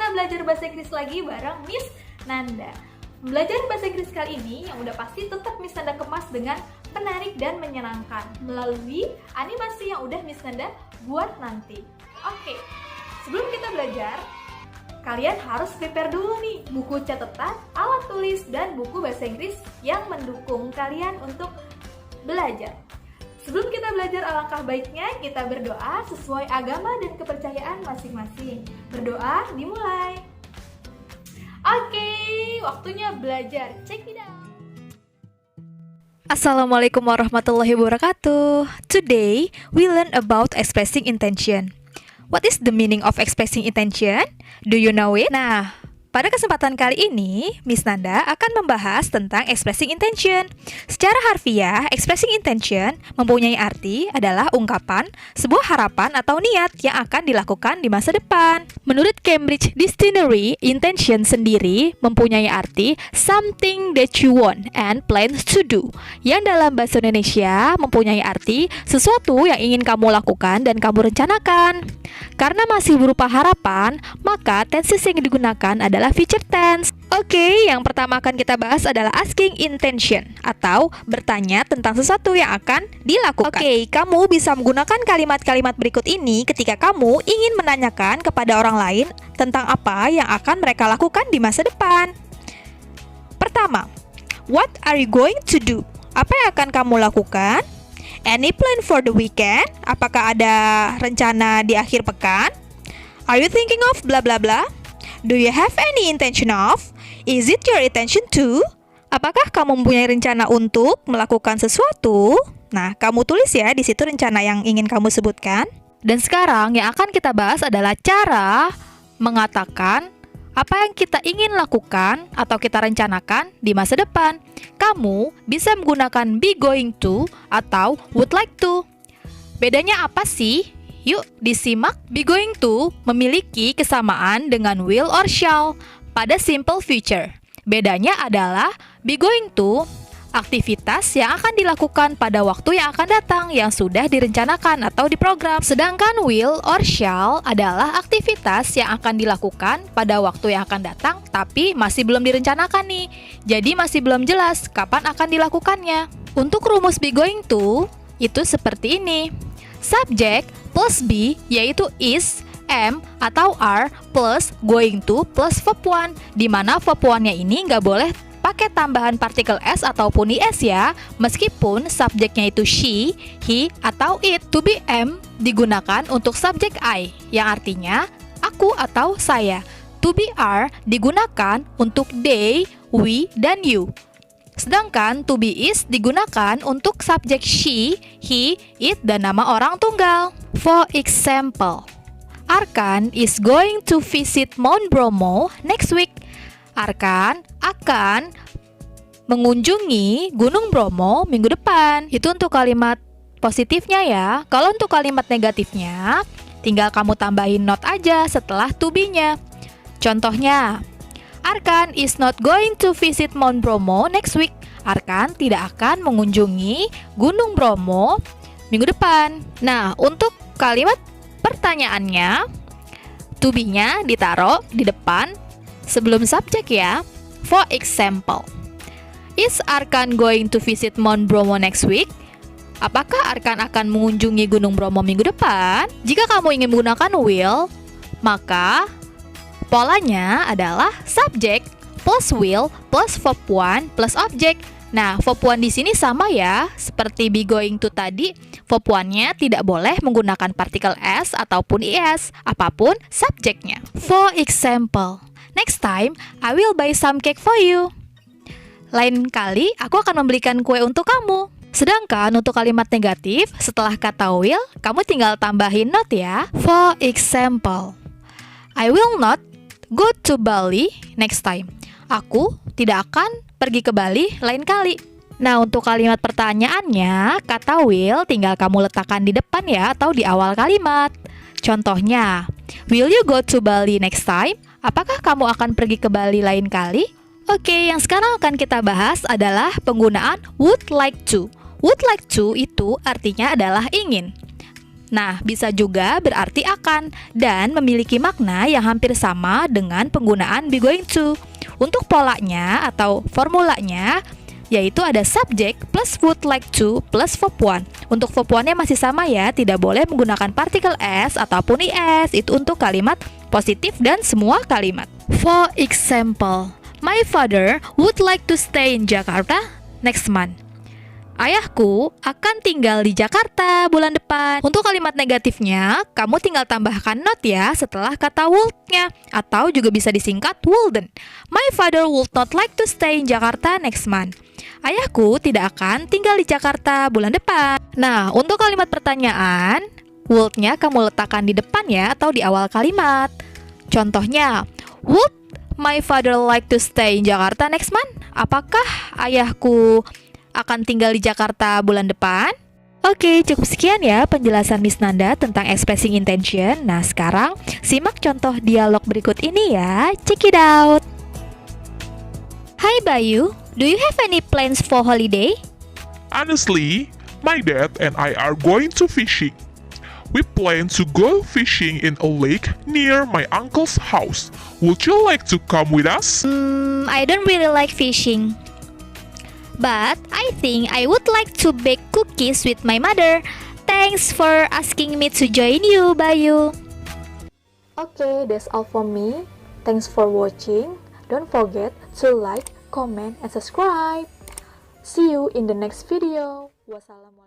kita belajar bahasa Inggris lagi bareng Miss Nanda. Belajar bahasa Inggris kali ini yang udah pasti tetap Miss Nanda kemas dengan menarik dan menyenangkan melalui animasi yang udah Miss Nanda buat nanti. Oke, sebelum kita belajar, kalian harus prepare dulu nih buku catatan, alat tulis, dan buku bahasa Inggris yang mendukung kalian untuk belajar. Sebelum kita belajar, alangkah baiknya kita berdoa sesuai agama dan kepercayaan masing-masing. Berdoa dimulai. Oke, waktunya belajar. Check it out. Assalamualaikum warahmatullahi wabarakatuh. Today, we learn about expressing intention. What is the meaning of expressing intention? Do you know it? Nah, pada kesempatan kali ini, Miss Nanda akan membahas tentang expressing intention. Secara harfiah, expressing intention mempunyai arti adalah ungkapan sebuah harapan atau niat yang akan dilakukan di masa depan. Menurut Cambridge Dictionary, intention sendiri mempunyai arti something that you want and plan to do, yang dalam bahasa Indonesia mempunyai arti sesuatu yang ingin kamu lakukan dan kamu rencanakan. Karena masih berupa harapan, maka tenses yang digunakan adalah future tense. Oke, yang pertama akan kita bahas adalah asking intention atau bertanya tentang sesuatu yang akan dilakukan. Oke, kamu bisa menggunakan kalimat-kalimat berikut ini ketika kamu ingin menanyakan kepada orang lain tentang apa yang akan mereka lakukan di masa depan. Pertama, what are you going to do? Apa yang akan kamu lakukan? Any plan for the weekend? Apakah ada rencana di akhir pekan? Are you thinking of blah blah blah? Do you have any intention of? Is it your intention to? Apakah kamu mempunyai rencana untuk melakukan sesuatu? Nah, kamu tulis ya di situ rencana yang ingin kamu sebutkan. Dan sekarang yang akan kita bahas adalah cara mengatakan apa yang kita ingin lakukan atau kita rencanakan di masa depan. Kamu bisa menggunakan be going to atau would like to. Bedanya apa sih? Yuk disimak. Be going to memiliki kesamaan dengan will or shall pada simple future. Bedanya adalah be going to aktivitas yang akan dilakukan pada waktu yang akan datang yang sudah direncanakan atau diprogram. Sedangkan will or shall adalah aktivitas yang akan dilakukan pada waktu yang akan datang tapi masih belum direncanakan nih. Jadi masih belum jelas kapan akan dilakukannya. Untuk rumus be going to itu seperti ini. Subject plus be yaitu is, am, atau are plus going to plus verb one, di mana verb one-nya ini nggak boleh pakai tambahan partikel s ataupun is ya, meskipun subjeknya itu she, he, atau it. To be am digunakan untuk subjek I, yang artinya aku atau saya. To be are digunakan untuk they, we, dan you. Sedangkan to be is digunakan untuk subjek she, he, it, dan nama orang tunggal. For example, Arkan is going to visit Mount Bromo next week. Arkan akan mengunjungi Gunung Bromo minggu depan. Itu untuk kalimat positifnya ya. Kalau untuk kalimat negatifnya, tinggal kamu tambahin not aja setelah to be-nya. Contohnya, Arkan is not going to visit Mount Bromo next week. Arkan tidak akan mengunjungi Gunung Bromo minggu depan. Nah, untuk kalimat pertanyaannya, to be-nya ditaruh di depan sebelum subjek ya. For example, is Arkan going to visit Mount Bromo next week? Apakah Arkan akan mengunjungi Gunung Bromo minggu depan? Jika kamu ingin menggunakan will, maka polanya adalah subject plus will plus verb one plus object. Nah, verb one di sini sama ya, seperti be going to tadi. Verb one-nya tidak boleh menggunakan partikel s ataupun is, apapun subjeknya. For example, next time, I will buy some cake for you. Lain kali, aku akan membelikan kue untuk kamu. Sedangkan untuk kalimat negatif, setelah kata will, kamu tinggal tambahin not ya. For example, I will not go to Bali next time. Aku tidak akan pergi ke Bali lain kali. Nah, untuk kalimat pertanyaannya, kata will tinggal kamu letakkan di depan ya, atau di awal kalimat. Contohnya, will you go to Bali next time? Apakah kamu akan pergi ke Bali lain kali? Oke, yang sekarang akan kita bahas adalah penggunaan would like to. Would like to itu artinya adalah ingin. Nah, bisa juga berarti akan dan memiliki makna yang hampir sama dengan penggunaan be going to. Untuk polanya atau formulanya, yaitu ada subject plus would like to plus verb one. Untuk verb one-nya masih sama ya, tidak boleh menggunakan partikel s ataupun is. Itu untuk kalimat positif dan semua kalimat. For example, my father would like to stay in Jakarta next month. Ayahku akan tinggal di Jakarta bulan depan. Untuk kalimat negatifnya, kamu tinggal tambahkan not ya setelah kata would-nya, atau juga bisa disingkat wouldn't. My father would not like to stay in Jakarta next month. Ayahku tidak akan tinggal di Jakarta bulan depan. Nah, untuk kalimat pertanyaan, would-nya kamu letakkan di depan ya atau di awal kalimat. Contohnya, would my father like to stay in Jakarta next month? Apakah ayahku akan tinggal di Jakarta bulan depan? Oke, cukup sekian ya penjelasan Miss Nanda tentang expressing intention. Nah, sekarang simak contoh dialog berikut ini ya. Check it out. Hi Bayu, do you have any plans for holiday? Honestly, my dad and I are going to fishing. We plan to go fishing in a lake near my uncle's house. Would you like to come with us? I don't really like fishing. But I think I would like to bake cookies with my mother. Thanks for asking me to join you, Bayu. Okay, that's all for me. Thanks for watching. Don't forget to like, comment, and subscribe. See you in the next video. Wassalamualaikum.